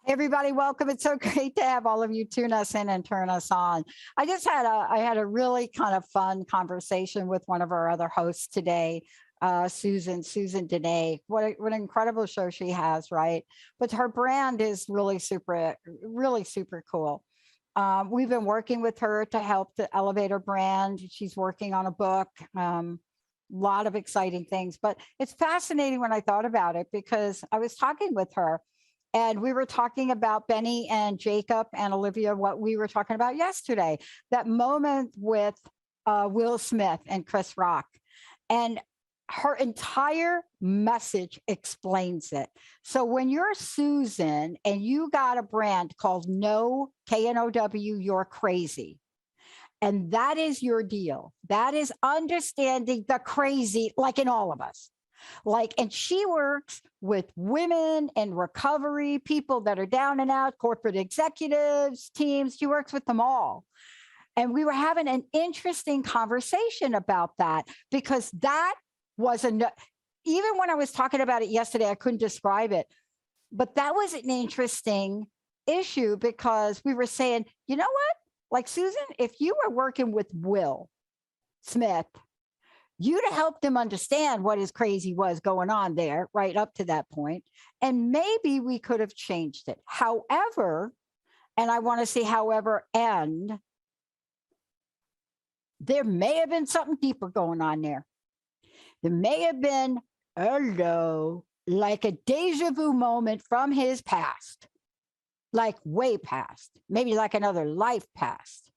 Everybody, welcome. It's so great to have all of you tune us in and turn us on. I had a really kind of fun conversation with one of our other hosts today, Susan Dene. What an incredible show she has, right? But her brand is really super cool. We've been working with her to help to elevate her brand. She's working on a book. Lot of exciting things, but it's fascinating when I thought about it because I was talking with her. And we were talking about Benny and Jacob and Olivia, what we were talking about yesterday, that moment with Will Smith and Chris Rock. And her entire message explains it. So when you're Susan and you got a brand called No, K-N-O-W, You're Crazy. And that is your deal. That is understanding the crazy, like in all of us. And she works with women in recovery, people that are down and out, corporate executives, teams. She works with them all. And we were having an interesting conversation about that because that was even when I was talking about it yesterday, I couldn't describe it. But that was an interesting issue because we were saying, you know what? Like, Susan, if you were working with Will Smith, you'd have helped him understand what his crazy was going on there right up to that point. And maybe we could have changed it. However, and I want to say however, and there may have been something deeper going on there. There may have been, like a deja vu moment from his past, like way past, maybe like another life past,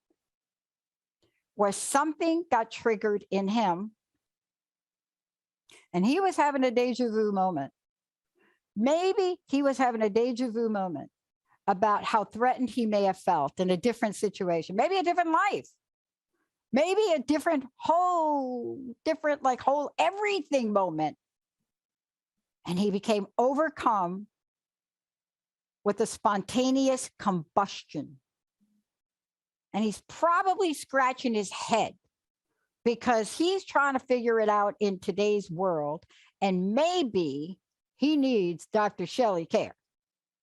where something got triggered in him. And he was having a deja vu moment. Maybe he was having a deja vu moment about how threatened he may have felt in a different situation, maybe a different life, maybe a whole everything moment. And he became overcome with a spontaneous combustion. And he's probably scratching his head because he's trying to figure it out in today's world. And maybe he needs Dr. Shelley Kaehr.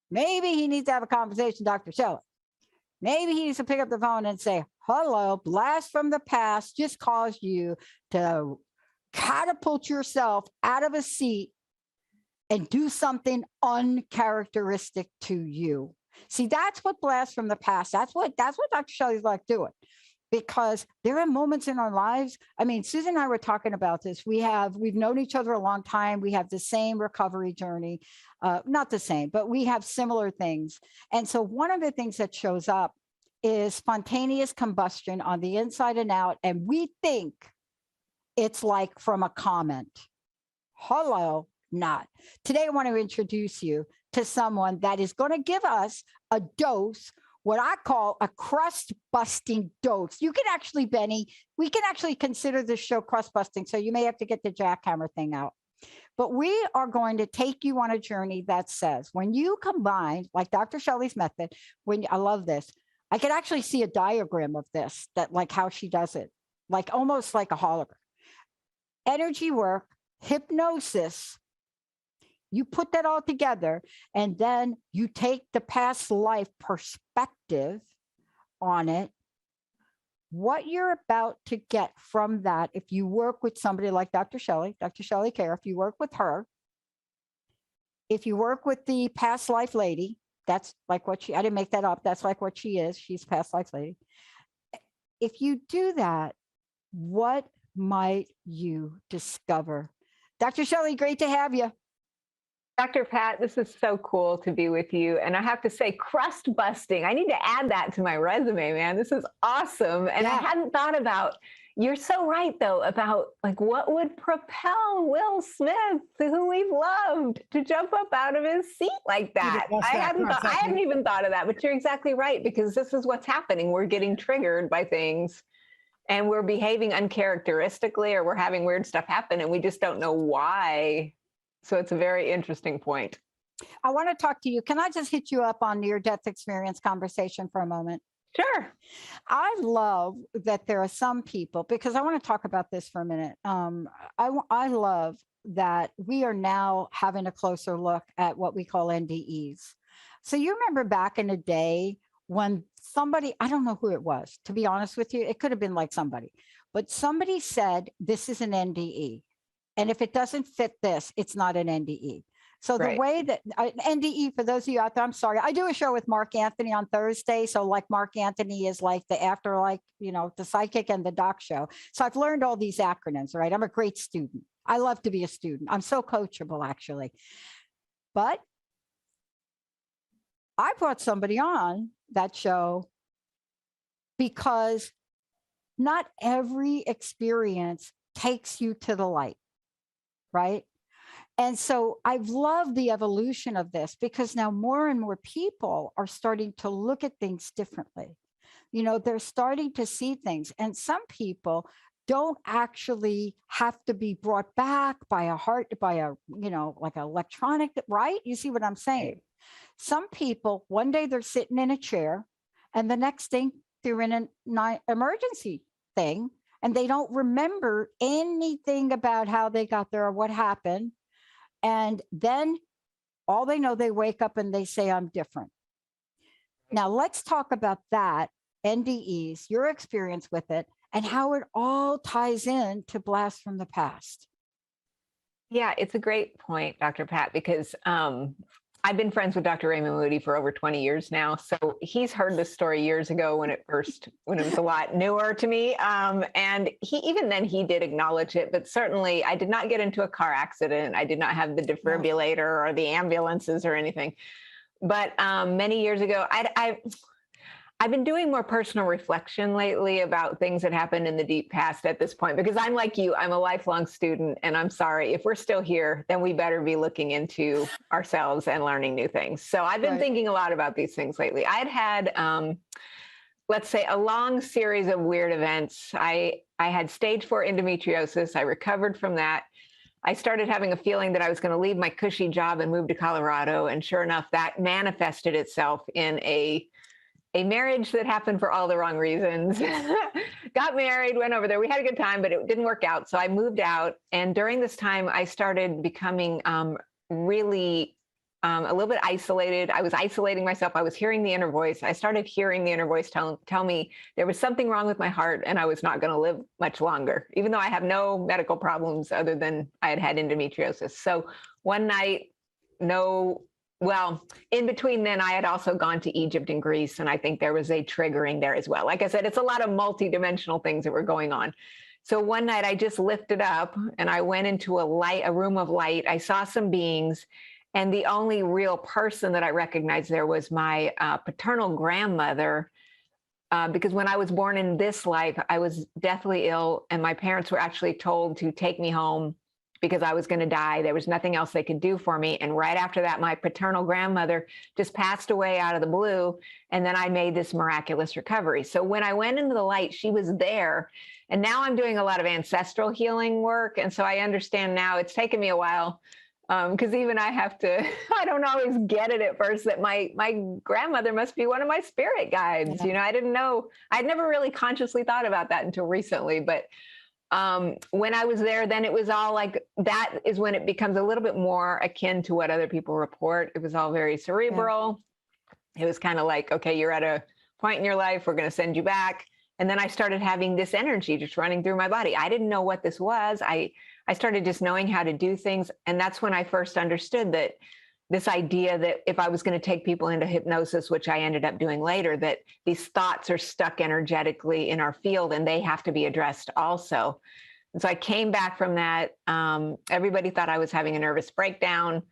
Maybe he needs to have a conversation with Dr. Shelley. Maybe he needs to pick up the phone and say, hello, blast from the past just caused you to catapult yourself out of a seat and do something uncharacteristic to you. See, that's what blast from the past. That's what Dr. Shelley's like doing. Because there are moments in our lives. I mean, Susan and I were talking about this. We've known each other a long time. We have the same recovery journey, not the same, but we have similar things. And so one of the things that shows up is spontaneous combustion on the inside and out. And we think it's like from a comment. Hello, not. Today, I want to introduce you to someone that is going to give us a dose, what I call a crust busting dose. You can actually, Benny, we can actually consider this show crust busting. So you may have to get the jackhammer thing out. But we are going to take you on a journey that says, when you combine, like Dr. Shelley's method, I love this, I could actually see a diagram of this, that like how she does it, like almost like a hologram. Energy work, hypnosis, you put that all together, and then you take the past life perspective on it. What you're about to get from that, if you work with somebody like Dr. Shelley Kaehr, if you work with her, if you work with the past life lady, that's like what I didn't make that up. That's like what she is. She's a past life lady. If you do that, what might you discover? Dr. Shelley, great to have you. Dr. Pat, this is so cool to be with you. And I have to say, crust busting, I need to add that to my resume, man. This is awesome. And I hadn't thought about, you're so right, though, about like what would propel Will Smith, who we've loved, to jump up out of his seat like that. I hadn't even thought of that, but you're exactly right, because this is what's happening. We're getting triggered by things and we're behaving uncharacteristically, or we're having weird stuff happen and we just don't know why. So it's a very interesting point. I want to talk to you. Can I just hit you up on near-death experience conversation for a moment? Sure. I love that there are some people, because I want to talk about this for a minute. I love that we are now having a closer look at what we call NDEs. So you remember back in the day when somebody, I don't know who it was, to be honest with you, it could have been like somebody, but somebody said, this is an NDE. And if it doesn't fit this, it's not an NDE. So the Right. way that NDE, for those of you out there, I'm sorry, I do a show with Mark Anthony on Thursday. So like Mark Anthony is like the afterlife, the psychic and the doc show. So I've learned all these acronyms, right? I'm a great student. I love to be a student. I'm so coachable, actually. But I brought somebody on that show because not every experience takes you to the light, right? And so I've loved the evolution of this because now more and more people are starting to look at things differently. They're starting to see things. And some people don't actually have to be brought back by like an electronic, right? You see what I'm saying? Some people, one day they're sitting in a chair and the next thing they're in an emergency thing and they don't remember anything about how they got there or what happened. And then all they know, they wake up and they say, I'm different. Now, let's talk about that, NDEs, your experience with it, and how it all ties in to Blast from the Past. Yeah, it's a great point, Dr. Pat, because I've been friends with Dr. Raymond Moody for over 20 years now. So he's heard this story years ago when it was a lot newer to me. And even then he did acknowledge it, but certainly I did not get into a car accident. I did not have the defibrillator or the ambulances or anything. But many years ago, I've been doing more personal reflection lately about things that happened in the deep past at this point, because I'm like you, I'm a lifelong student, and I'm sorry, if we're still here, then we better be looking into ourselves and learning new things. So I've been thinking a lot about these things lately. I'd had, let's say, a long series of weird events. I had stage 4 endometriosis. I recovered from that. I started having a feeling that I was going to leave my cushy job and move to Colorado. And sure enough, that manifested itself in a marriage that happened for all the wrong reasons. Got married, went over there. We had a good time, but it didn't work out. So I moved out. And during this time, I started becoming really a little bit isolated. I was isolating myself. I was hearing the inner voice. I started hearing the inner voice tell me there was something wrong with my heart and I was not going to live much longer, even though I have no medical problems other than I had had endometriosis. So one night, in between then, I had also gone to Egypt and Greece, and I think there was a triggering there as well. Like I said, it's a lot of multidimensional things that were going on. So one night I just lifted up and I went into a room of light. I saw some beings, and the only real person that I recognized there was my paternal grandmother, because when I was born in this life, I was deathly ill, and my parents were actually told to take me home because I was going to die. There was nothing else they could do for me. And right after that, my paternal grandmother just passed away out of the blue. And then I made this miraculous recovery. So when I went into the light, she was there. And now I'm doing a lot of ancestral healing work. And so I understand now, it's taken me a while, because even I don't always get it at first, that my grandmother must be one of my spirit guides. Yeah. I didn't know, I'd never really consciously thought about that until recently. But when I was there, then it was all like, that is when it becomes a little bit more akin to what other people report. It was all very cerebral. Yeah. It was kind of like, okay, you're at a point in your life, we're going to send you back. And then I started having this energy just running through my body. I didn't know what this was. I started just knowing how to do things. And that's when I first understood that this idea that if I was going to take people into hypnosis, which I ended up doing later, that these thoughts are stuck energetically in our field and they have to be addressed also. And so I came back from that. Everybody thought I was having a nervous breakdown.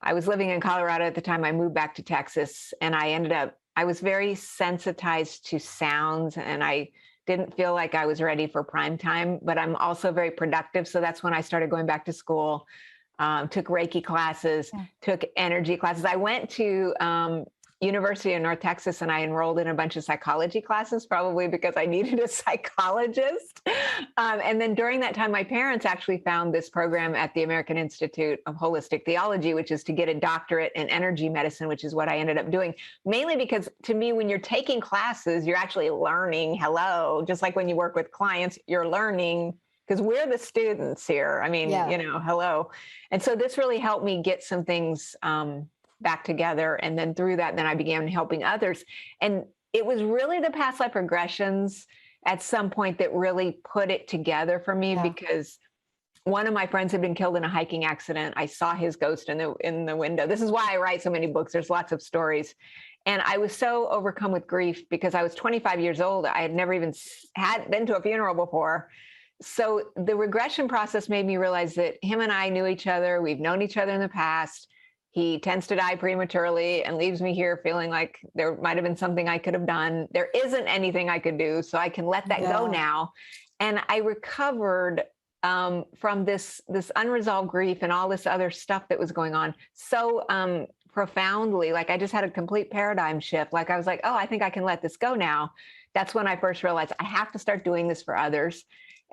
I was living in Colorado at the time. I moved back to Texas, and I was very sensitized to sounds, and I didn't feel like I was ready for prime time, but I'm also very productive. So that's when I started going back to school. Took Reiki classes, took energy classes. I went to University of North Texas, and I enrolled in a bunch of psychology classes, probably because I needed a psychologist. And then during that time, my parents actually found this program at the American Institute of Holistic Theology, which is to get a doctorate in energy medicine, which is what I ended up doing, mainly because to me, when you're taking classes, you're actually learning. Hello, just like when you work with clients, you're learning because we're the students here. I mean, hello. And so this really helped me get some things back together. And then through that, then I began helping others. And it was really the past life regressions at some point that really put it together for me, because one of my friends had been killed in a hiking accident. I saw his ghost in the window. This is why I write so many books. There's lots of stories. And I was so overcome with grief because I was 25 years old. I had never even been to a funeral before. So the regression process made me realize that him and I knew each other. We've known each other in the past. He tends to die prematurely and leaves me here feeling like there might have been something I could have done. There isn't anything I could do, so I can let that go now. And I recovered from this unresolved grief and all this other stuff that was going on so profoundly. Like I just had a complete paradigm shift. Like I was like, oh, I think I can let this go now. That's when I first realized I have to start doing this for others.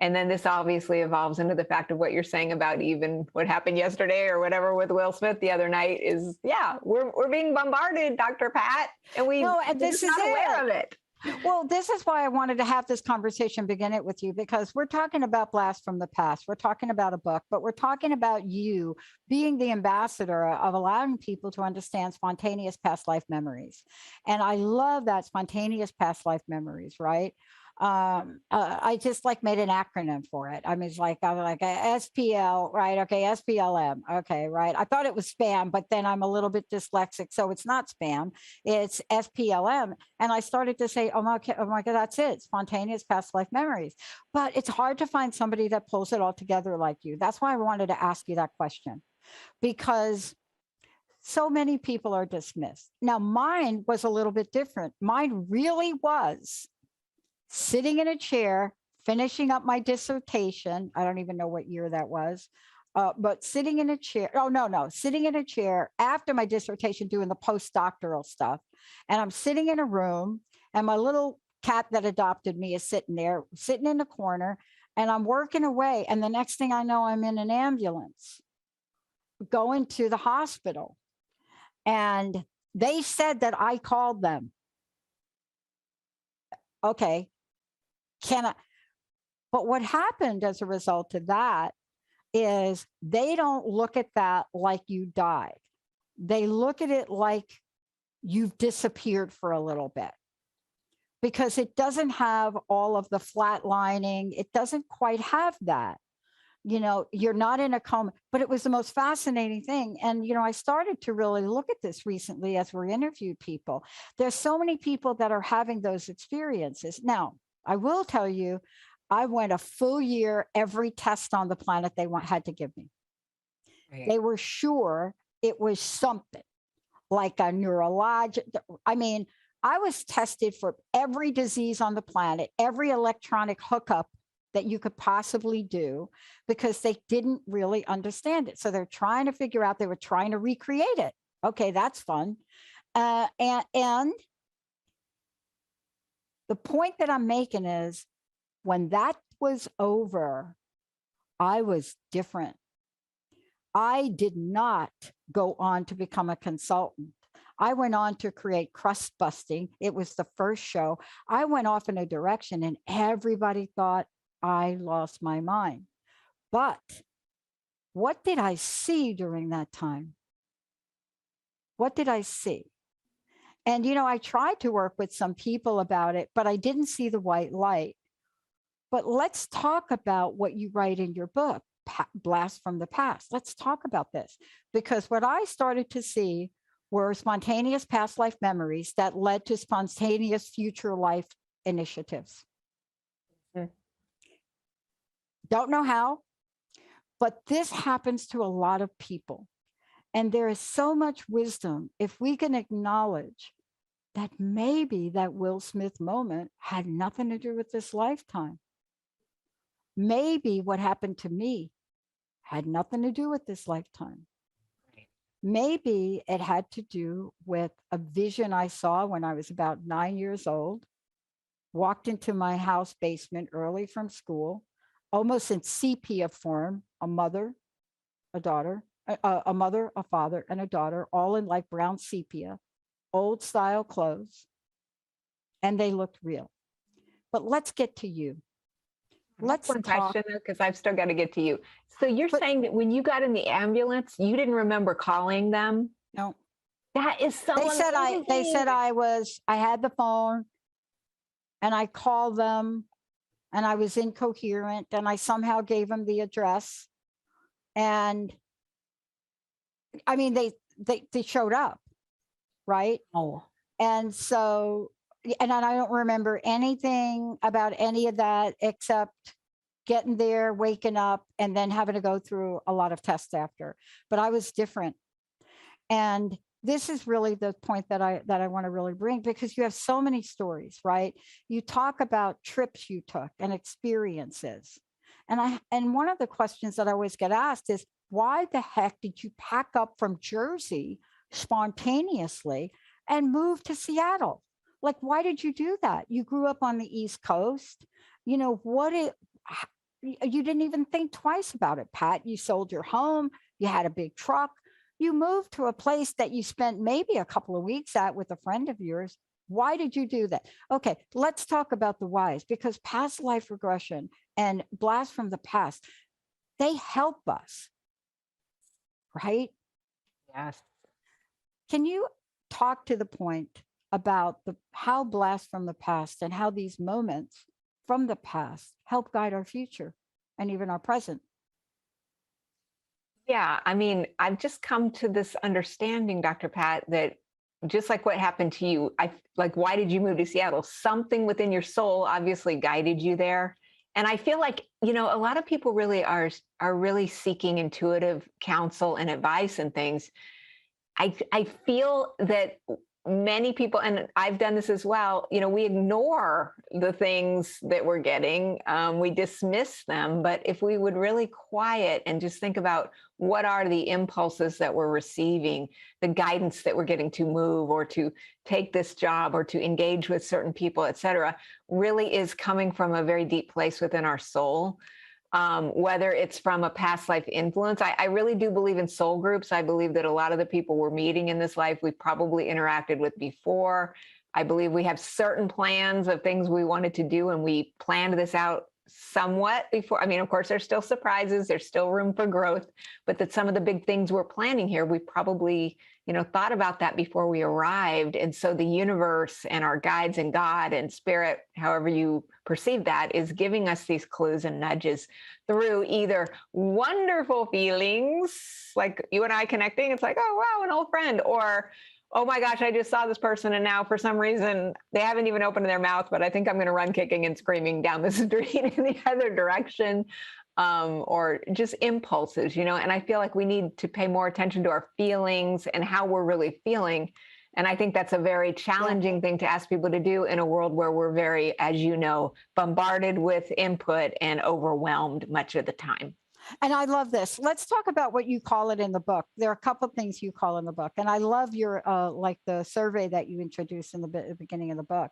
And then this obviously evolves into the fact of what you're saying about even what happened yesterday or whatever with Will Smith the other night is, we're being bombarded, Dr. Pat, and we're just not aware of it. Well, this is why I wanted to have this conversation, begin it with you, because we're talking about Blast from the Past. We're talking about a book, but we're talking about you being the ambassador of allowing people to understand spontaneous past life memories. And I love that, spontaneous past life memories, right? I just made an acronym for it. I mean, it's I'm like SPL, right? Okay, SPLM. Okay, right. I thought it was spam, but then I'm a little bit dyslexic, so it's not spam. It's SPLM, and I started to say, oh my God, that's it, spontaneous past life memories. But it's hard to find somebody that pulls it all together like you. That's why I wanted to ask you that question, because so many people are dismissed. Now, mine was a little bit different. Mine really was sitting in a chair, finishing up my dissertation. I don't even know what year that was, but sitting in a chair. Oh, no, sitting in a chair after my dissertation doing the postdoctoral stuff. And I'm sitting in a room and my little cat that adopted me is sitting there, sitting in the corner, and I'm working away. And the next thing I know, I'm in an ambulance going to the hospital. And they said that I called them. Okay. But what happened as a result of that is they don't look at that like you died. They look at it like you've disappeared for a little bit, because it doesn't have all of the flatlining. It doesn't quite have that. You're not in a coma, but it was the most fascinating thing. And, I started to really look at this recently as we interviewed people. There's so many people that are having those experiences. Now, I will tell you, I went a full year, every test on the planet they had to give me. Right. They were sure it was something like a neurologic. I mean, I was tested for every disease on the planet, every electronic hookup that you could possibly do, because they didn't really understand it. So they're trying to figure out, they were trying to recreate it. Okay, that's fun. And the point that I'm making is, when that was over, I was different. I did not go on to become a consultant. I went on to create Crust Busting. It was the first show. I went off in a direction and everybody thought I lost my mind. But what did I see during that time? What did I see? And, I tried to work with some people about it, but I didn't see the white light. But let's talk about what you write in your book, Blast from the Past. Let's talk about this, because what I started to see were spontaneous past life memories that led to spontaneous future life initiatives. Mm-hmm. Don't know how, but this happens to a lot of people. And there is so much wisdom if we can acknowledge that maybe that Will Smith moment had nothing to do with this lifetime. Maybe what happened to me had nothing to do with this lifetime. Maybe it had to do with a vision I saw when I was about 9 years old, walked into my house basement early from school, almost in sepia form, a mother, a daughter, a mother, a father, and a daughter, all in like brown sepia, old style clothes, and they looked real. But let's get to you. Let's One talk. question, because I've still got to get to you. So you're But saying that when you got in the ambulance, you didn't remember calling them? no, That is so they said amazing. I had the phone and I called them and I was incoherent and I somehow gave them the address. And I mean, they showed up, right? Oh, And so, and I don't remember anything about any of that except getting there, waking up, and then having to go through a lot of tests after. But I was different. And this is really the point that I want to really bring, because you have so many stories, right? You talk about trips you took and experiences. And one of the questions that I always get asked is, why the heck did you pack up from Jersey spontaneously and move to Seattle? Like, why did you do that? You grew up on the East Coast. You know, you didn't even think twice about it, Pat. You sold your home, you had a big truck, you moved to a place that you spent maybe a couple of weeks at with a friend of yours. Why did you do that? Okay, let's talk about the whys, because past life regression and blast from the past, they help us, right? yes. Can you talk to the point about how blast from the past and how these moments from the past help guide our future and even our present? Yeah, I mean, I've just come to this understanding, Dr. Pat, that just like what happened to you, like, why did you move to Seattle? Something within your soul obviously guided you there. And I feel like, a lot of people really are really seeking intuitive counsel and advice and things. I feel that many people, and I've done this as well, we ignore the things that we're getting. We dismiss them. But if we would really quiet and just think about what are the impulses that we're receiving, the guidance that we're getting to move or to take this job or to engage with certain people, et cetera, really is coming from a very deep place within our soul. Whether it's from a past life influence. I really do believe in soul groups. I believe that a lot of the people we're meeting in this life, we probably interacted with before. I believe we have certain plans of things we wanted to do, and we planned this out somewhat before. I mean, of course, there's still surprises, there's still room for growth, but that some of the big things we're planning here, we probably, thought about that before we arrived. And so the universe and our guides and God and spirit, however you perceive that, is giving us these clues and nudges through either wonderful feelings, like you and I connecting. It's like, oh, wow, an old friend, or oh my gosh, I just saw this person and now for some reason they haven't even opened their mouth, but I think I'm going to run kicking and screaming down the street in the other direction, or just impulses, and I feel like we need to pay more attention to our feelings and how we're really feeling. And I think that's a very challenging thing to ask people to do in a world where we're very, as you know, bombarded with input and overwhelmed much of the time. And I love this. Let's talk about what you call it in the book. There are a couple of things you call in the book, and I love your like the survey that you introduced in the beginning of the book.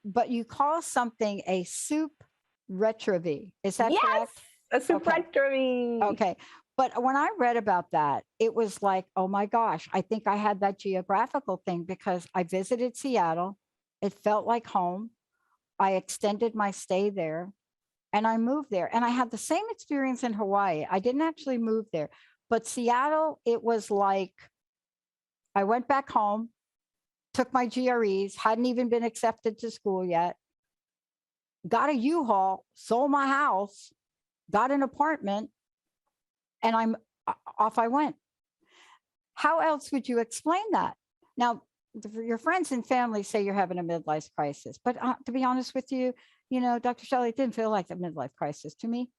But you call something a supretrovie. Is that Yes, correct? a supretrovie. Okay. But when I read about that, it was like, oh my gosh, I think I had that geographical thing because I visited Seattle. It felt like home. I extended my stay there. And I moved there, and I had the same experience in Hawaii. I didn't actually move there, but Seattle, it was like I went back home, took my GREs, hadn't even been accepted to school yet, got a U-Haul, sold my house, got an apartment, and off I went. How else would you explain that? Now, your friends and family say you're having a midlife crisis, but to be honest with you, Dr. Shelley, it didn't feel like a midlife crisis to me.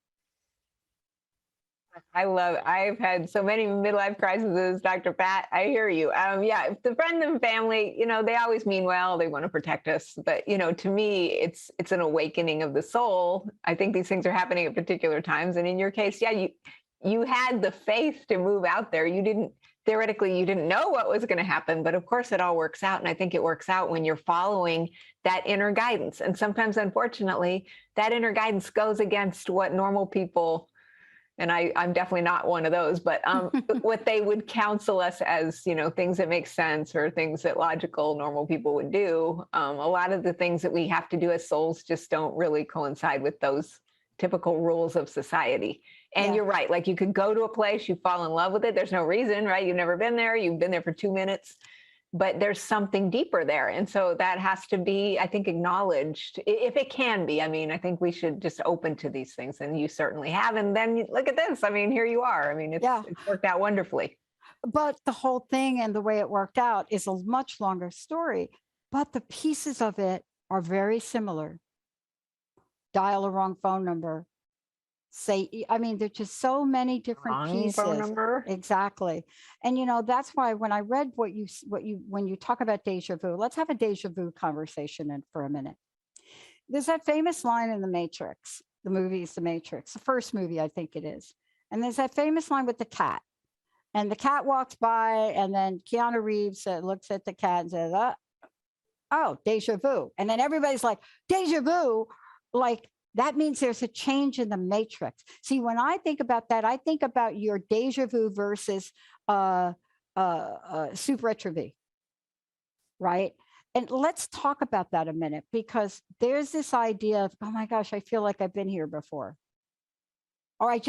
I've had so many midlife crises, Dr. Pat. I hear you. Yeah, the friend and family, they always mean well, they want to protect us. But, to me, it's an awakening of the soul. I think these things are happening at particular times. And in your case, yeah, you had the faith to move out there. You didn't theoretically you didn't know what was going to happen, but of course it all works out. And I think it works out when you're following that inner guidance. And sometimes, unfortunately, that inner guidance goes against what normal people, and I'm definitely not one of those, but what they would counsel us as, things that make sense or things that logical, normal people would do. A lot of the things that we have to do as souls just don't really coincide with those typical rules of society. And Yeah. you're right. Like, you could go to a place, you fall in love with it. There's no reason, right? You've never been there. You've been there for 2 minutes, but there's something deeper there. And so that has to be, I think, acknowledged, if it can be. I mean, I think we should just open to these things, and you certainly have. And then look at this. I mean, here you are. I mean, it's worked out wonderfully. But the whole thing and the way it worked out is a much longer story, but the pieces of it are very similar. Dial a wrong phone number. I mean, there's just so many different Wrong pieces. phone number. Exactly. And that's why when I read when you talk about deja vu, let's have a deja vu conversation for a minute. There's that famous line in The Matrix. The movie is The Matrix, the first movie, I think it is. And there's that famous line with the cat. And the cat walks by, and then Keanu Reeves looks at the cat and says, oh, deja vu. And then everybody's like, deja vu, like, that means there's a change in the matrix. See, when I think about that, I think about your deja vu versus supretrovie, right? And let's talk about that a minute, because there's this idea of, oh my gosh, I feel like I've been here before. Or I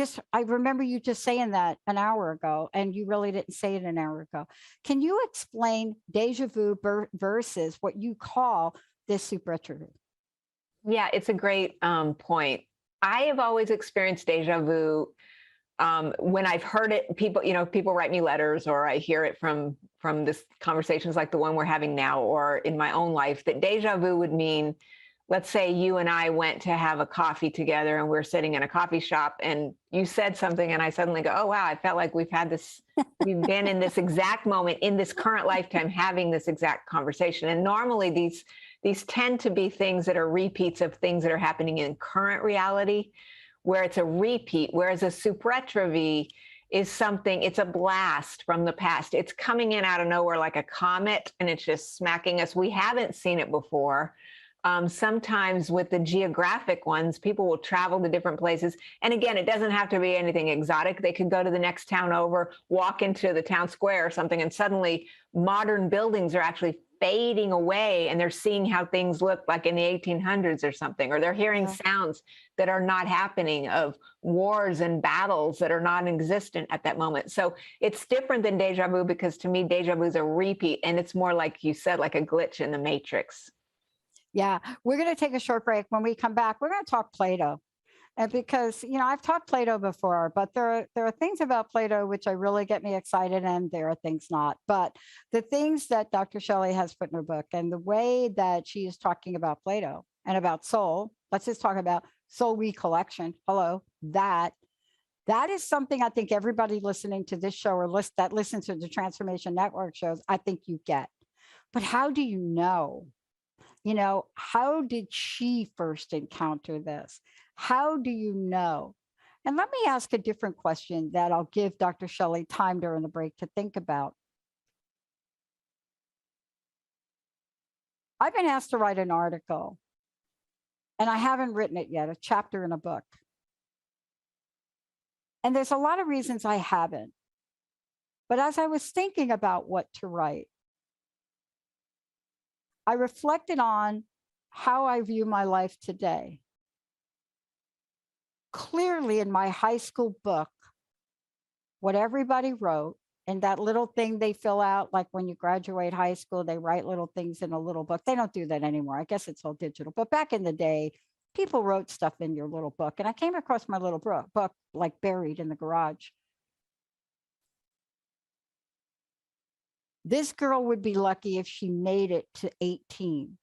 remember you just saying that an hour ago, and you really didn't say it an hour ago. Can you explain deja vu versus what you call this supretrovie? Yeah, it's a great point. I have always experienced deja vu when I've heard it. People write me letters, or I hear it from this conversations like the one we're having now, or in my own life. That deja vu would mean, let's say you and I went to have a coffee together, and we're sitting in a coffee shop, and you said something, and I suddenly go, oh wow, I felt like we've been in this exact moment in this current lifetime having this exact conversation. And normally these tend to be things that are repeats of things that are happening in current reality, where it's a repeat, whereas a supretrovie is something, it's a blast from the past. It's coming in out of nowhere like a comet, and it's just smacking us. We haven't seen it before. Sometimes with the geographic ones, people will travel to different places. And again, it doesn't have to be anything exotic. They could go to the next town over, walk into the town square or something, and suddenly modern buildings are actually fading away, and they're seeing how things look like in the 1800s or something, or they're hearing sounds that are not happening, of wars and battles that are non-existent at that moment. So it's different than deja vu, because to me, deja vu is a repeat, and it's more like you said, like a glitch in the matrix. Yeah, we're going to take a short break. When we come back, we're going to talk Plato. And because, I've taught Plato before, but there are things about Plato which I really get me excited, and there are things not. But the things that Dr. Shelley has put in her book, and the way that she is talking about Plato and about soul, let's just talk about soul recollection. Hello, that is something I think everybody listening to this show, or that listens to the Transformation Network shows, I think you get. But how do you know? How did she first encounter this? How do you know? And let me ask a different question that I'll give Dr. Shelley time during the break to think about. I've been asked to write an article, and I haven't written it yet, a chapter in a book. And there's a lot of reasons I haven't. But as I was thinking about what to write, I reflected on how I view my life today. Clearly, in my high school book, what everybody wrote, and that little thing they fill out, like when you graduate high school, they write little things in a little book. They don't do that anymore. I guess it's all digital. But back in the day, people wrote stuff in your little book. And I came across my little book, like buried in the garage. This girl would be lucky if she made it to 18.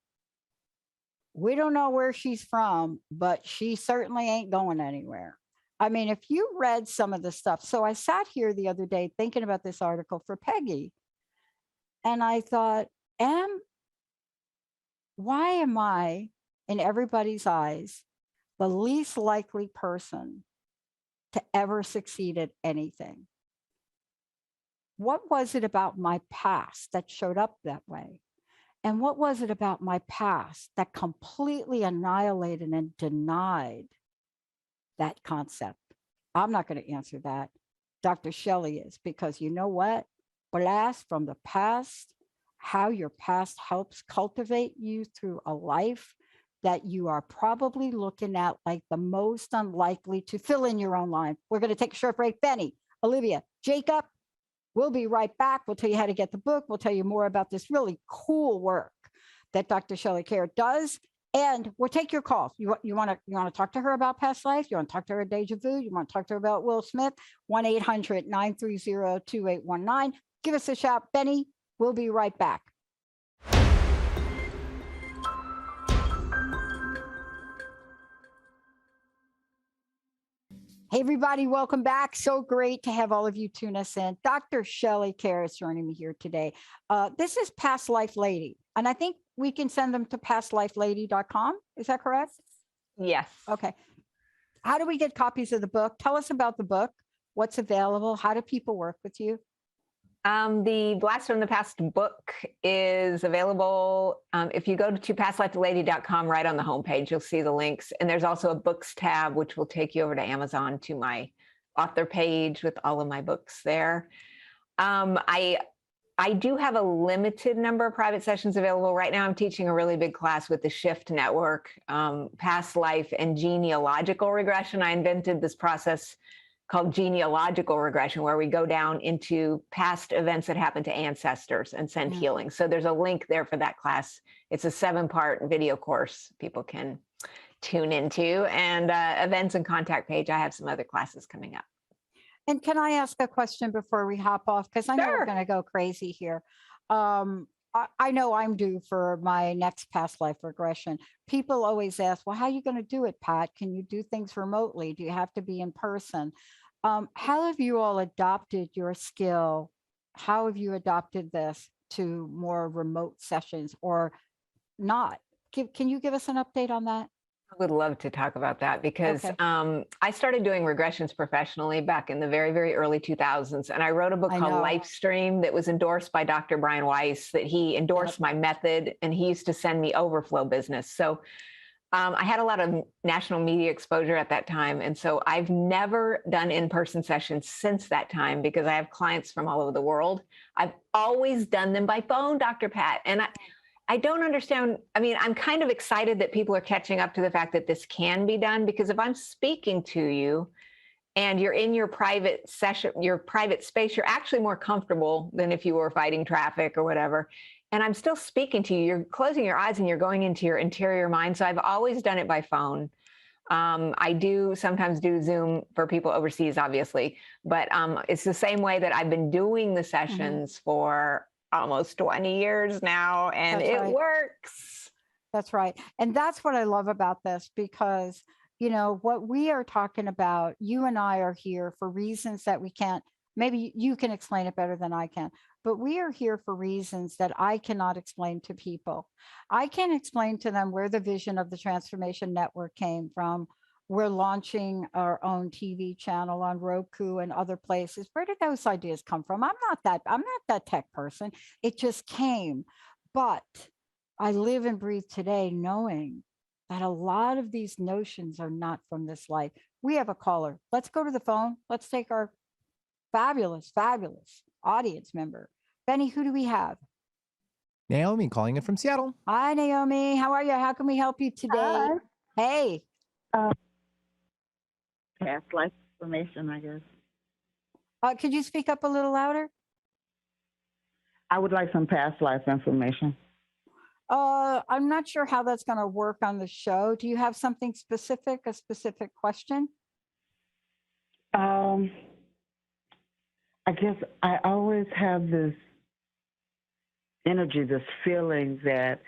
We don't know where she's from, but she certainly ain't going anywhere. I mean, if you read some of the stuff. So I sat here the other day thinking about this article for Peggy. And I thought, why am I, in everybody's eyes, the least likely person to ever succeed at anything? what was it about my past that showed up that way? And what was it about my past that completely annihilated and denied that concept? I'm not going to answer that. Dr. Shelley is, because you know what? Blast from the past, how your past helps cultivate you through a life that you are probably looking at like the most unlikely to fill in your own line. We're going to take a short break. Benny, Olivia, Jacob, we'll be right back. We'll tell you how to get the book. We'll tell you more about this really cool work that Dr. Shelley Kaehr does. And we'll take your calls. You want to talk to her about past life? You want to talk to her about deja vu? You want to talk to her about Will Smith? 1-800-930-2819. Give us a shout. Benny, we'll be right back. Hey, everybody, welcome back. So great to have all of you tune us in. Dr. Shelley Kaehr is joining me here today. This is Past Life Lady, and I think we can send them to pastlifelady.com. Is that correct? Yes. Okay. How do we get copies of the book? Tell us about the book. What's available? How do people work with you? The Blast from the Past book is available. If you go to pastlifelady.com, right on the homepage, you'll see the links. And there's also a books tab, which will take you over to Amazon to my author page with all of my books there. I do have a limited number of private sessions available. Right now, I'm teaching a really big class with the Shift Network, past life and genealogical regression. I invented this process called genealogical regression, where we go down into past events that happened to ancestors and send healing. So there's a link there for that class. It's a 7-part video course people can tune into, and events and contact page. I have some other classes coming up. And can I ask a question before we hop off? Because I know we're going to go crazy here. I know I'm due for my next past life regression. People always ask, well, how are you going to do it, Pat? Can you do things remotely? Do you have to be in person? How have you all adopted your skill? How have you adopted this to more remote sessions or not? Can you give us an update on that? I would love to talk about that because I started doing regressions professionally back in the very, very early 2000s. And I wrote a book called Lifestream that was endorsed by Dr. Brian Weiss, that he endorsed my method, and he used to send me overflow business. So I had a lot of national media exposure at that time. And so I've never done in-person sessions since that time because I have clients from all over the world. I've always done them by phone, Dr. Pat. And I don't understand. I mean, I'm kind of excited that people are catching up to the fact that this can be done, because if I'm speaking to you and you're in your private session, your private space, you're actually more comfortable than if you were fighting traffic or whatever. And I'm still speaking to you. You're closing your eyes and you're going into your interior mind. So I've always done it by phone. I do sometimes do Zoom for people overseas, obviously, but it's the same way that I've been doing the sessions for almost 20 years now, and it works. That's right. And that's what I love about this, because, you know, what we are talking about, you and I are here for reasons that we can't, maybe you can explain it better than I can, but we are here for reasons that I cannot explain to people. I can explain to them where the vision of the Transformation Network came from. We're launching our own TV channel on Roku and other places. Where did those ideas come from? I'm not that tech person. It just came. But I live and breathe today knowing that a lot of these notions are not from this life. We have a caller. Let's go to the phone. Let's take our fabulous audience member. Benny, who do we have? Naomi calling in from Seattle. Hi, Naomi. How are you? How can we help you today? Hi. Hey. Past life information, I guess. Could you speak up a little louder? I would like some past life information. I'm not sure how that's going to work on the show. Do you have something specific, a specific question? I guess I always have this energy, this feeling that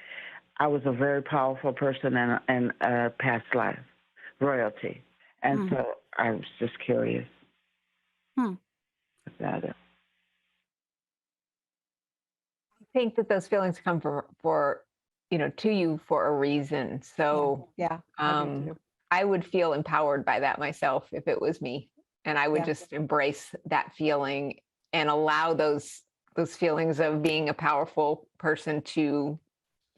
I was a very powerful person in a past life, royalty. And so I was just curious about it. I think that those feelings come for you know, to you for a reason. So I would feel empowered by that myself if it was me. And I would just embrace that feeling allow those feelings of being a powerful person to,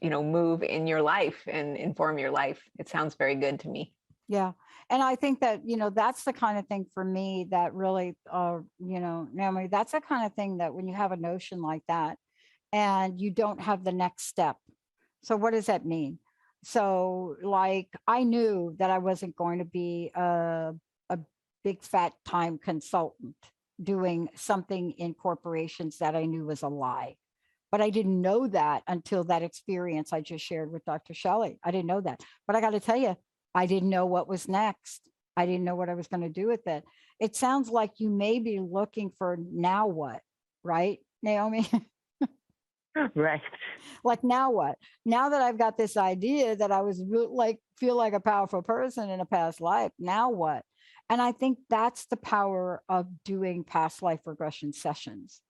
move in your life and inform your life. It sounds very good to me. Yeah. And I think that, that's the kind of thing for me that really, Naomi, that's the kind of thing that when you have a notion like that and you don't have the next step. So what does that mean? So like, I knew that I wasn't going to be a big fat time consultant doing something in corporations that I knew was a lie. But I didn't know that until that experience I just shared with Dr. Shelley. I didn't know that. But I got to tell you, I didn't know what was next. I didn't know what I was going to do with it. It sounds like you may be looking for now what, right, Naomi? Right. Like now what? Now that I've got this idea that I was feel like a powerful person in a past life, now what? And I think that's the power of doing past life regression sessions.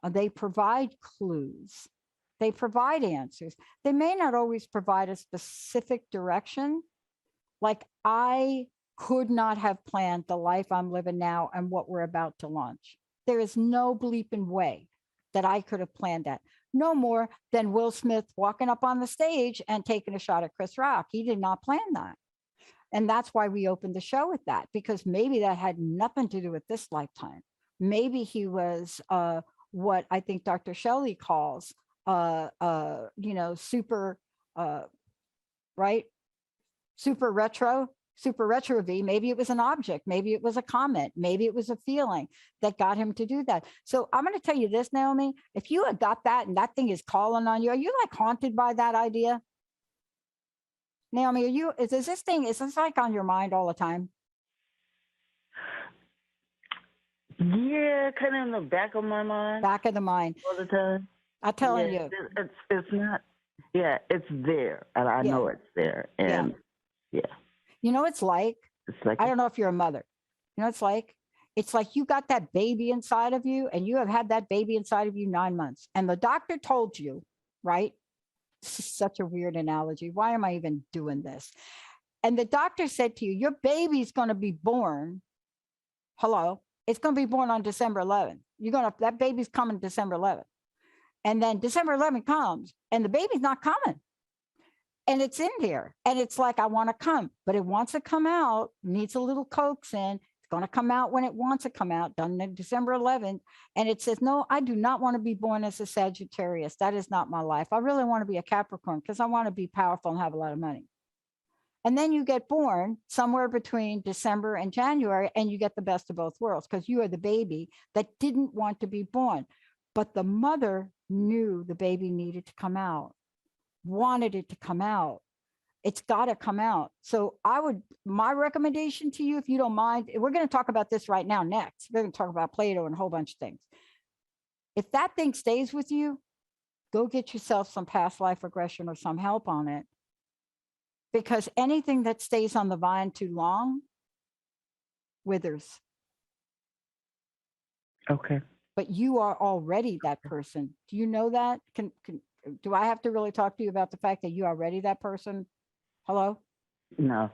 They provide clues. They provide answers. They may not always provide a specific direction. Like I could not have planned the life I'm living now and what we're about to launch. There is no bleeping way that I could have planned that. No more than Will Smith walking up on the stage and taking a shot at Chris Rock. He did not plan that. And that's why we opened the show with that, because maybe that had nothing to do with this lifetime. Maybe he was what I think Dr. Shelley calls, super, right? Super retrovie. Maybe it was an object. Maybe it was a comment. Maybe it was a feeling that got him to do that. So I'm going to tell you this, Naomi, if you had got that and that thing is calling on you, are you like haunted by that idea? Naomi, is this like on your mind all the time? Yeah, kind of in the back of my mind. Back of the mind. All the time. I'm telling you. It's not, it's there. And I know it's there. And You know, it's like, I don't know if you're a mother. You know, it's like you got that baby inside of you and you have had that baby inside of you 9 months. And the doctor told you, right? This is such a weird analogy. Why am I even doing this? And the doctor said to you, your baby's going to be born. Hello. It's going to be born on December 11th. That baby's coming December 11th. And then December 11th comes and the baby's not coming. And it's in here. And it's like, I want to come, but it wants to come out, needs a little coax in. It's going to come out when it wants to come out, done on December 11th. And it says, no, I do not want to be born as a Sagittarius. That is not my life. I really want to be a Capricorn because I want to be powerful and have a lot of money. And then you get born somewhere between December and January, and you get the best of both worlds because you are the baby that didn't want to be born. But the mother knew the baby needed to come out, wanted it to come out. It's got to come out. So my recommendation to you, if you don't mind, we're going to talk about this right now next. We're going to talk about Plato and a whole bunch of things. If that thing stays with you, go get yourself some past life regression or some help on it. Because anything that stays on the vine too long withers. Okay. But you are already that person. Do you know that? Do I have to really talk to you about the fact that you are already that person? Hello? No.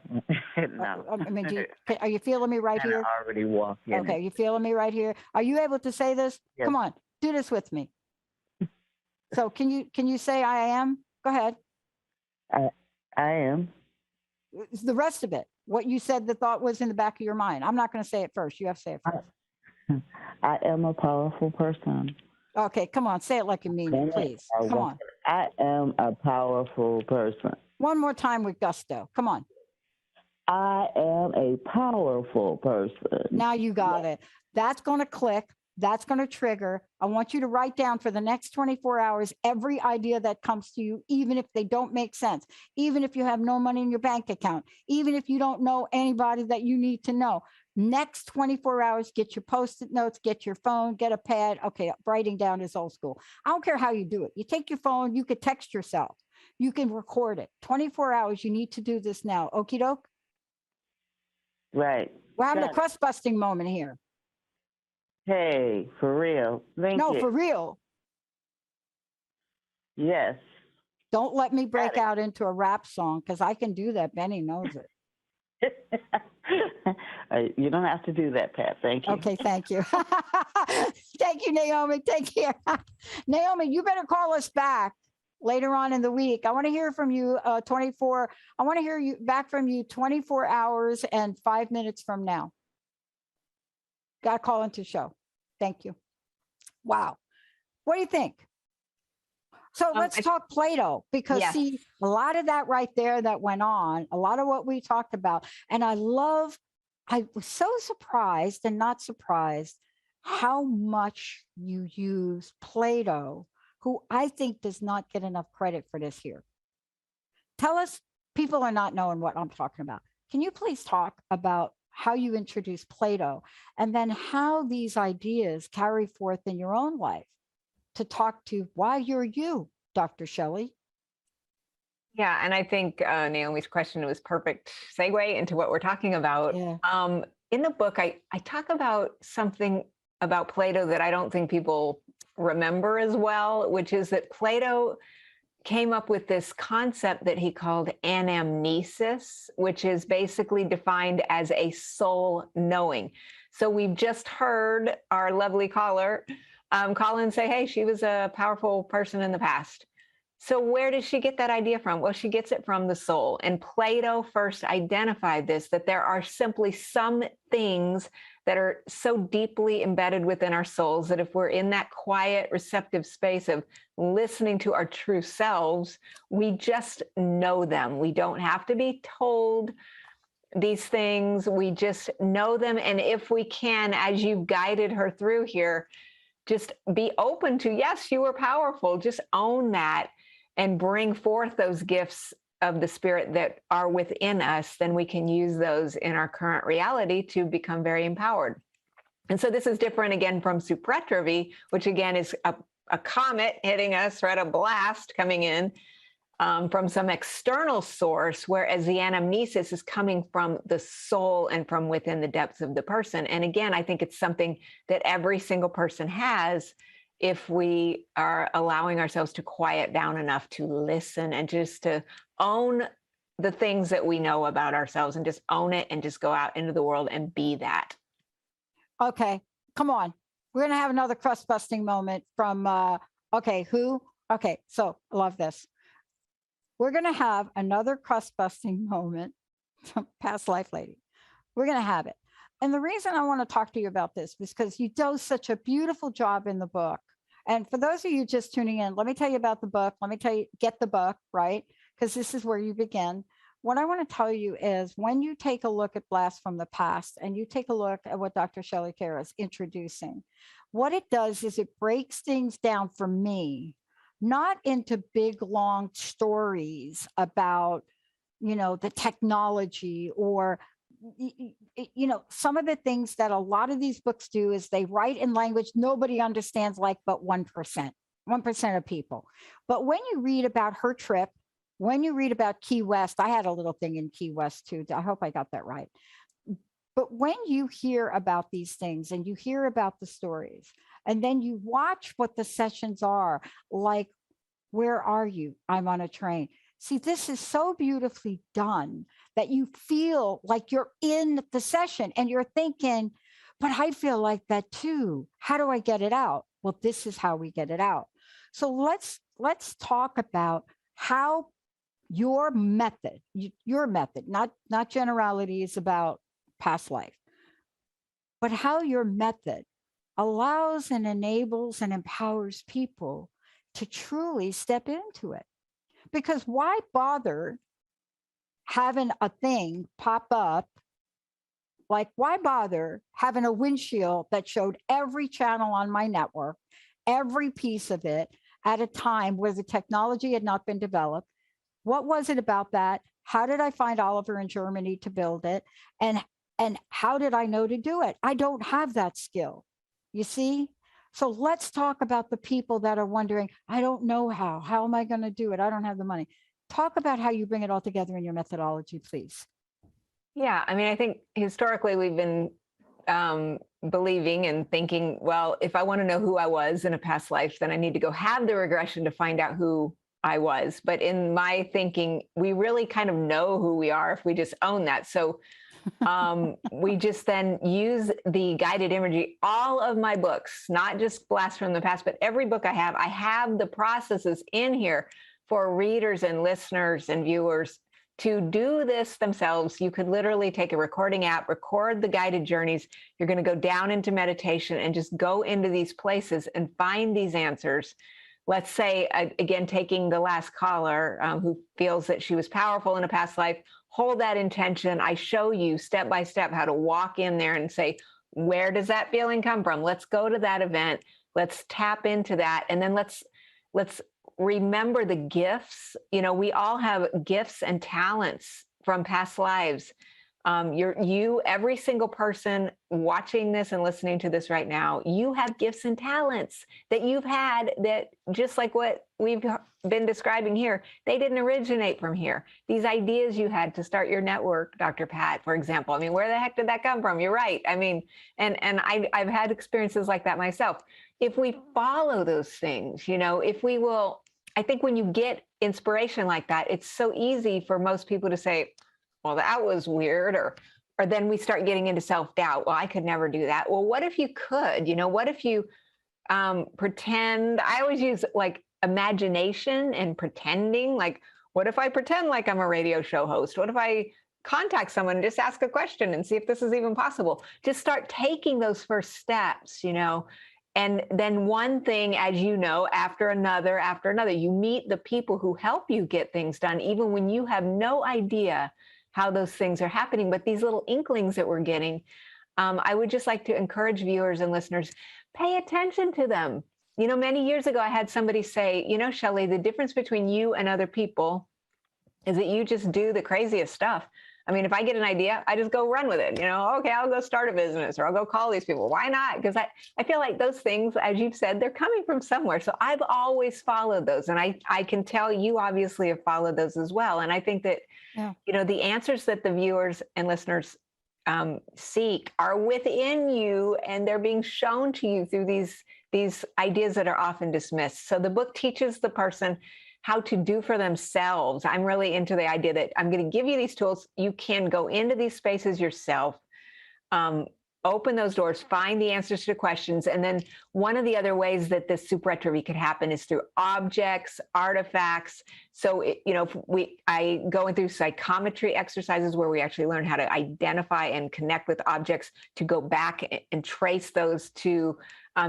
No. I mean, are you feeling me right here? I already walked in. Okay, you feeling me right here? Are you able to say this? Yes. Come on, do this with me. So can you say I am? Go ahead. I am. The rest of it, what you said the thought was in the back of your mind. I'm not going to say it first. You have to say it first. I am a powerful person. Okay, come on, say it like you mean it, please. Come on. I am a powerful person. One more time with gusto. Come on. I am a powerful person. Now you got it. That's going to click. That's going to trigger. I want you to write down for the next 24 hours every idea that comes to you, even if they don't make sense, even if you have no money in your bank account, even if you don't know anybody that you need to know. Next 24 hours, get your Post-it notes, get your phone, get a pad. Okay, writing down is old school. I don't care how you do it. You take your phone, you could text yourself. You can record it. 24 hours, you need to do this now. Okie doke? Right. We're having a crust busting moment here. Hey, for real. Thank you. No, for real. Yes. Don't let me break out into a rap song because I can do that. Benny knows it. You don't have to do that, Pat. Thank you. Okay, thank you. Thank you, Naomi. Take care. Naomi, you better call us back later on in the week. I want to hear from you I want to hear you back from you 24 hours and 5 minutes from now. Got to call into show. Thank you. Wow. What do you think? So let's talk Plato, because Yes. see, a lot of that right there that went on, a lot of what we talked about. And I was so surprised and not surprised how much you use Plato, who I think does not get enough credit for this here. Tell us, people are not knowing what I'm talking about. Can you please talk about how you introduce Plato and then how these ideas carry forth in your own life to talk to why you're you, Dr. Shelley? Yeah, and I think Naomi's question was perfect segue into what we're talking about. Yeah. In the book, I talk about something about Plato that I don't think people remember as well, which is that Plato came up with this concept that he called anamnesis, which is basically defined as a soul knowing. So we've just heard our lovely caller call and say, hey, she was a powerful person in the past. So where does she get that idea from? Well, she gets it from the soul. And Plato first identified this, that there are simply some things that are so deeply embedded within our souls that if we're in that quiet, receptive space of listening to our true selves, we just know them. We don't have to be told these things. We just know them. And if we can, as you've guided her through here, just be open to, yes, you are powerful. Just own that and bring forth those gifts of the spirit that are within us, then we can use those in our current reality to become very empowered. And so this is different again from supretrovie, which again is a comet hitting us, right? A blast coming in from some external source, whereas the anamnesis is coming from the soul and from within the depths of the person. And again, I think it's something that every single person has if we are allowing ourselves to quiet down enough to listen and just to own the things that we know about ourselves and just own it and just go out into the world and be that. Okay, come on. We're going to have another crust busting moment from, who? Okay, so I love this. We're going to have another crust busting moment from Past Life Lady. We're going to have it. And the reason I want to talk to you about this is because you do such a beautiful job in the book. And for those of you just tuning in, let me tell you about the book. Let me tell you, get the book, right? Because this is where you begin. What I want to tell you is when you take a look at Blast from the Past and you take a look at what Dr. Shelley Kaehr is introducing, what it does is it breaks things down for me, not into big, long stories about, the technology or, some of the things that a lot of these books do is they write in language nobody understands, like but 1% of people. But when you read about her trip, when you read about Key West, I had a little thing in Key West too. I hope I got that right. But when you hear about these things and you hear about the stories, and then you watch what the sessions are, like, where are you? I'm on a train. See, this is so beautifully done that you feel like you're in the session and you're thinking, but I feel like that too. How do I get it out? Well, this is how we get it out. So let's talk about how your method, not generalities about past life, but how your method allows and enables and empowers people to truly step into it. Because why bother having a thing pop up? Like, why bother having a windshield that showed every channel on my network, every piece of it at a time where the technology had not been developed? What was it about that? How did I find Oliver in Germany to build it? And how did I know to do it? I don't have that skill, you see? So let's talk about the people that are wondering, I don't know how. How am I going to do it? I don't have the money. Talk about how you bring it all together in your methodology, please. Yeah, I mean, I think historically we've been believing and thinking, well, if I want to know who I was in a past life, then I need to go have the regression to find out who I was. But in my thinking, we really kind of know who we are if we just own that. So we just then use the guided imagery. All of my books, not just Blast from the Past, but every book I have the processes in here for readers and listeners and viewers to do this themselves. You could literally take a recording app, record the guided journeys. You're going to go down into meditation and just go into these places and find these answers. Let's say, again, taking the last caller who feels that she was powerful in a past life, hold that intention. I show you step by step how to walk in there and say, where does that feeling come from? Let's go to that event. Let's tap into that. And then let's remember the gifts. You know, we all have gifts and talents from past lives. Every single person watching this and listening to this right now, you have gifts and talents that you've had that, just like what we've been describing here, they didn't originate from here. These ideas you had to start your network, Dr. Pat, for example. I mean, where the heck did that come from? You're right. I mean, and I've had experiences like that myself. If we follow those things, you know, if we will, I think when you get inspiration like that, it's so easy for most people to say, well, that was weird, or then we start getting into self-doubt. Well, I could never do that. Well, what if you could? You know, what if you pretend? I always use like imagination and pretending. Like, what if I pretend like I'm a radio show host? What if I contact someone and just ask a question and see if this is even possible? Just start taking those first steps, you know. And then one thing, as you know, after another, you meet the people who help you get things done, even when you have no idea how those things are happening. But these little inklings that we're getting, I would just like to encourage viewers and listeners, pay attention to them. You know, many years ago, I had somebody say, you know, Shelley, the difference between you and other people is that you just do the craziest stuff. I mean, if I get an idea, I just go run with it. You know, okay, I'll go start a business, or I'll go call these people. Why not? Because I feel like those things, as you've said, they're coming from somewhere. So I've always followed those. And I can tell you obviously have followed those as well. And I think that, you know, the answers that the viewers and listeners seek are within you, and they're being shown to you through these ideas that are often dismissed. So the book teaches the person how to do for themselves. I'm really into the idea that I'm going to give you these tools. You can go into these spaces yourself, open those doors, find the answers to questions. And then one of the other ways that this supretrovie could happen is through objects, artifacts. So, I go through psychometry exercises where we actually learn how to identify and connect with objects, to go back and trace those to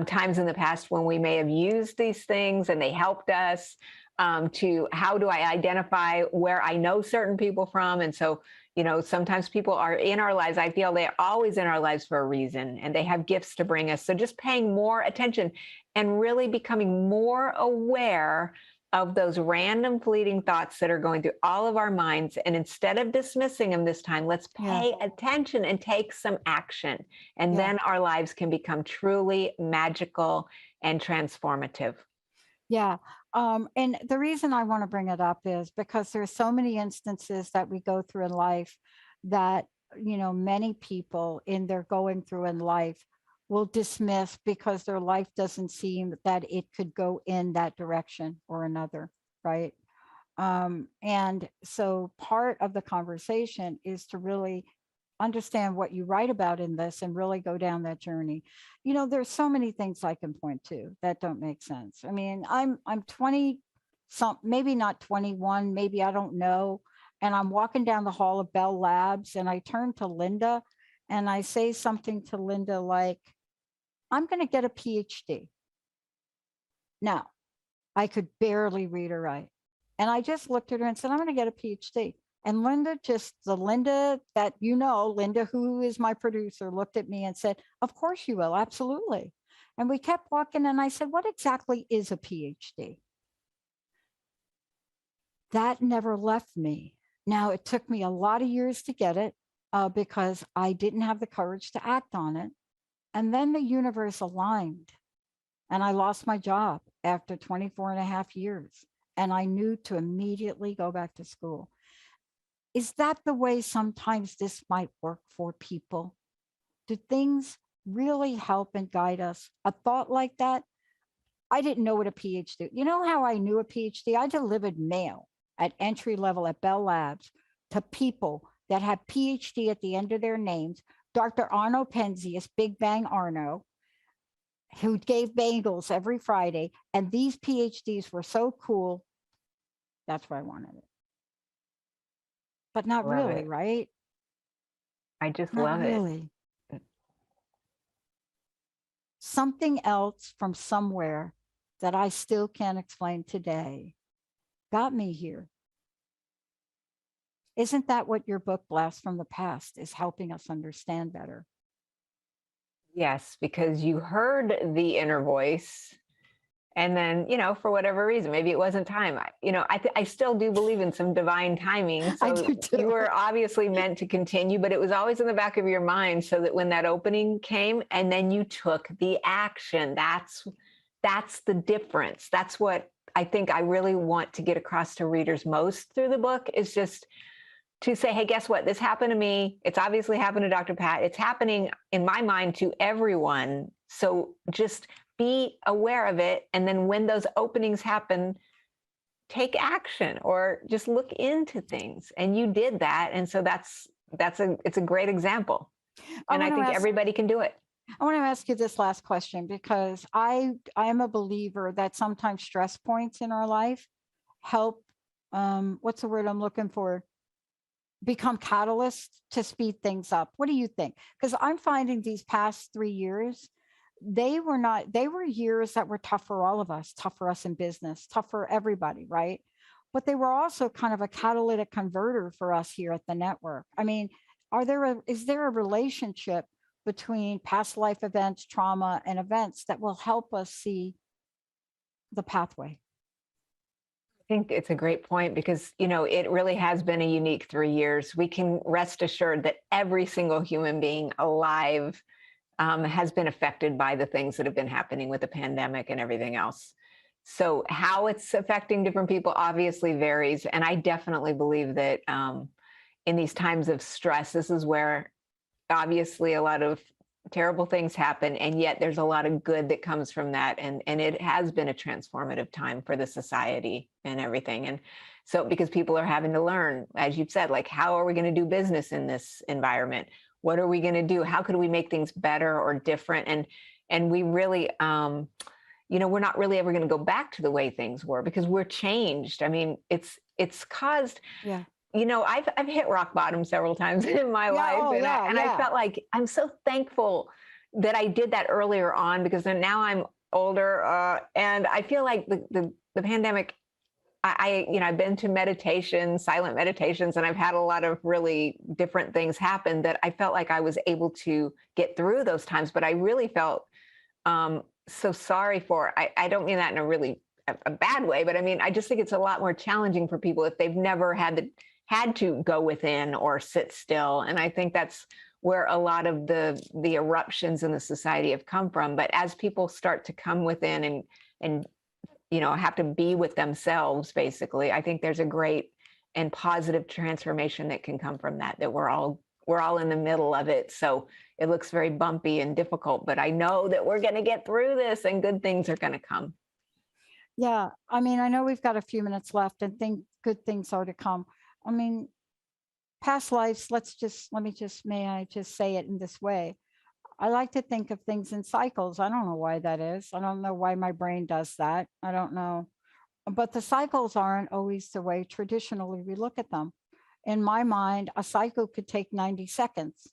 times in the past when we may have used these things and they helped us. To how do I identify where I know certain people from? And so, you know, sometimes people are in our lives. I feel they're always in our lives for a reason, and they have gifts to bring us. So just paying more attention and really becoming more aware of those random fleeting thoughts that are going through all of our minds. And instead of dismissing them this time, let's pay attention and take some action. And then our lives can become truly magical and transformative. Yeah. And the reason I want to bring it up is because there's so many instances that we go through in life that, you know, many people in their going through in life will dismiss because their life doesn't seem that it could go in that direction or another, right? And so part of the conversation is to really understand what you write about in this and really go down that journey. You know, there's so many things I can point to that don't make sense. I mean, I'm 20 some, maybe not 21, maybe, I don't know. And I'm walking down the hall of Bell Labs, and I turn to Linda and I say something to Linda like, I'm going to get a PhD. Now, I could barely read or write. And I just looked at her and said, I'm going to get a PhD. And Linda, just the Linda that you know, Linda, who is my producer, looked at me and said, of course you will, absolutely. And we kept walking, and I said, what exactly is a PhD? That never left me. Now, it took me a lot of years to get it because I didn't have the courage to act on it. And then the universe aligned, and I lost my job after 24 and a half years. And I knew to immediately go back to school. Is that the way sometimes this might work for people? Do things really help and guide us? A thought like that, I didn't know what a PhD, you know how I knew a PhD? I delivered mail at entry level at Bell Labs to people that had PhD at the end of their names. Dr. Arno Penzias, Big Bang Arno, who gave bagels every Friday. And these PhDs were so cool. That's why I wanted it. But not Love really, it. right? I just Not love it. really. Something else from somewhere that I still can't explain today got me here. Isn't that what your book, Blast from the Past, is helping us understand better? Yes, because you heard the inner voice. And then, for whatever reason, maybe it wasn't time. I still do believe in some divine timing. I So do too. you were obviously meant to continue, but it was always in the back of your mind so that when that opening came and then you took the action, that's the difference. That's what I think I really want to get across to readers most through the book, is just to say, hey, guess what? This happened to me. It's obviously happened to Dr. Pat. It's happening in my mind to everyone. So just be aware of it. And then when those openings happen, take action or just look into things. And you did that. And so it's a great example. And I think everybody can do it. I want to ask you this last question, because I am a believer that sometimes stress points in our life help, what's the word I'm looking for? Become catalysts to speed things up. What do you think? Because I'm finding these past 3 years, they were years that were tough for all of us, tough for us in business, tough for everybody, right? But they were also kind of a catalytic converter for us here at the network. I mean, is there a relationship between past life events, trauma, and events that will help us see the pathway? I think it's a great point because, it really has been a unique 3 years. We can rest assured that every single human being alive has been affected by the things that have been happening with the pandemic and everything else. So how it's affecting different people obviously varies. And I definitely believe that in these times of stress, this is where obviously a lot of terrible things happen, and yet there's a lot of good that comes from that. And it has been a transformative time for the society and everything. And so because people are having to learn, as you've said, like, how are we going to do business in this environment? What are we going to do? How could we make things better or different? And we really, we're not really ever going to go back to the way things were because we're changed. I mean, it's caused, Yeah. I've hit rock bottom several times in my life. I felt like I'm so thankful that I did that earlier on, because then now I'm older and I feel like the pandemic, I've been to meditation, silent meditations, and I've had a lot of really different things happen that I felt like I was able to get through those times. But I really felt so sorry for, I don't mean that in a really a bad way, but I mean, I just think it's a lot more challenging for people if they've never had to go within or sit still. And I think that's where a lot of the eruptions in the society have come from. But as people start to come within and have to be with themselves, basically, I think there's a great and positive transformation that can come from that we're all in the middle of it. So it looks very bumpy and difficult, but I know that we're going to get through this and good things are going to come. Yeah. I mean, I know we've got a few minutes left and good things are to come. I mean, past lives, may I just say it in this way? I like to think of things in cycles. I don't know why that is. I don't know why my brain does that. I don't know. But the cycles aren't always the way traditionally we look at them. In my mind, a cycle could take 90 seconds.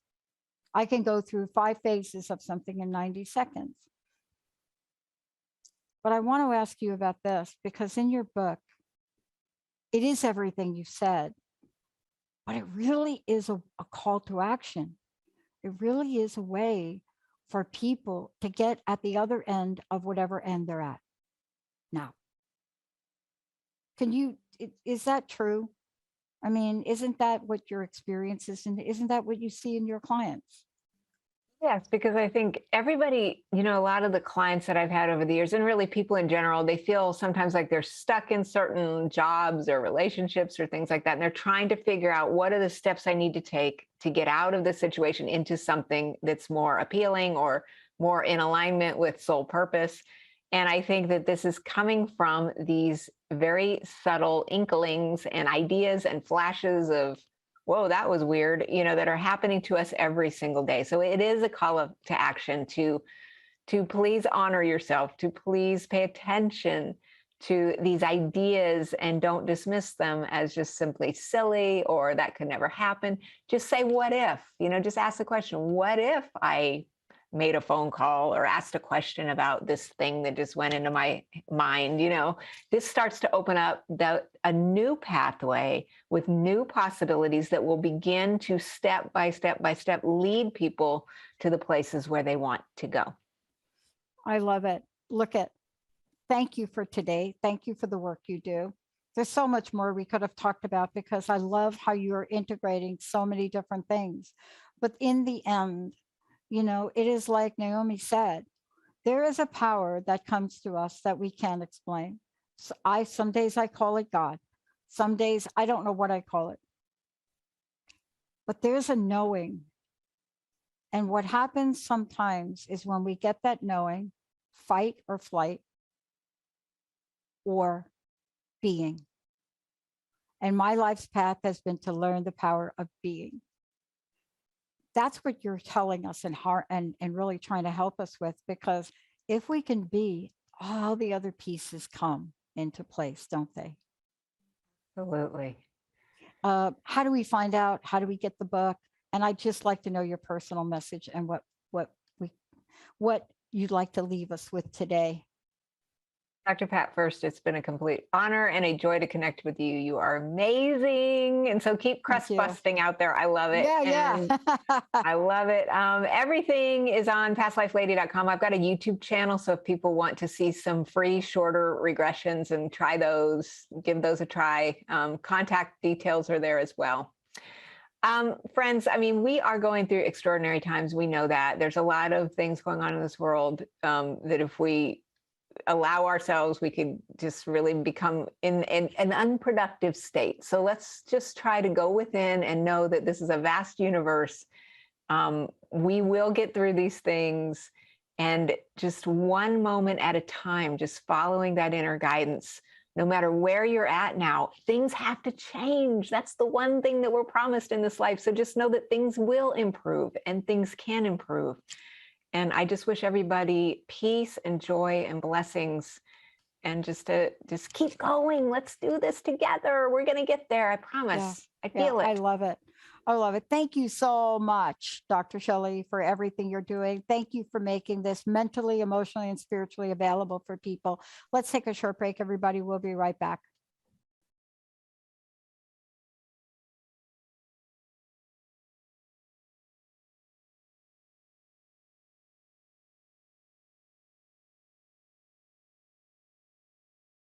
I can go through 5 phases of something in 90 seconds. But I want to ask you about this, because in your book, it is everything you said, but it really is a call to action. It really is a way for people to get at the other end of whatever end they're at now. Is that true? I mean, isn't that what your experience is? And isn't that what you see in your clients? Yes, because I think everybody, a lot of the clients that I've had over the years, and really people in general, they feel sometimes like they're stuck in certain jobs or relationships or things like that. And they're trying to figure out, what are the steps I need to take to get out of the situation into something that's more appealing or more in alignment with soul purpose. And I think that this is coming from these very subtle inklings and ideas and flashes of, whoa, that was weird, that are happening to us every single day. So it is a call to action to please honor yourself, to please pay attention to these ideas and don't dismiss them as just simply silly or that could never happen. Just say, what if? Just ask the question, what if I made a phone call or asked a question about this thing that just went into my mind? This starts to open up a new pathway with new possibilities that will begin to step by step lead people to the places where they want to go. I love it. Thank you for today. Thank you for the work you do. There's so much more we could have talked about because I love how you are integrating so many different things. But in the end, it is like Naomi said, there is a power that comes to us that we can't explain. So some days I call it God. Some days I don't know what I call it. But there's a knowing. And what happens sometimes is when we get that knowing, fight or flight, or being. And my life's path has been to learn the power of being. That's what you're telling us and really trying to help us with, because if we can be, all the other pieces come into place, don't they? Absolutely. How do we find out? How do we get the book? And I'd just like to know your personal message and what you'd like to leave us with today. Dr. Pat, first, it's been a complete honor and a joy to connect with you. You are amazing. And so keep crust busting out there. I love it. Yeah. I love it. Everything is on pastlifelady.com. I've got a YouTube channel. So if people want to see some free, shorter regressions and try those, give those a try, contact details are there as well. Friends, we are going through extraordinary times. We know that there's a lot of things going on in this world that if we allow ourselves, we could just really become in an unproductive state. So let's just try to go within and know that this is a vast universe. We will get through these things, and just one moment at a time, just following that inner guidance. No matter where you're at now, things have to change. That's the one thing that we're promised in this life. So just know that things will improve and things can improve. And I just wish everybody peace and joy and blessings, and just keep going. Let's do this together. We're going to get there. I promise. I feel it. I love it. I love it. Thank you so much, Dr. Shelley, for everything you're doing. Thank you for making this mentally, emotionally, and spiritually available for people. Let's take a short break, everybody. We'll be right back.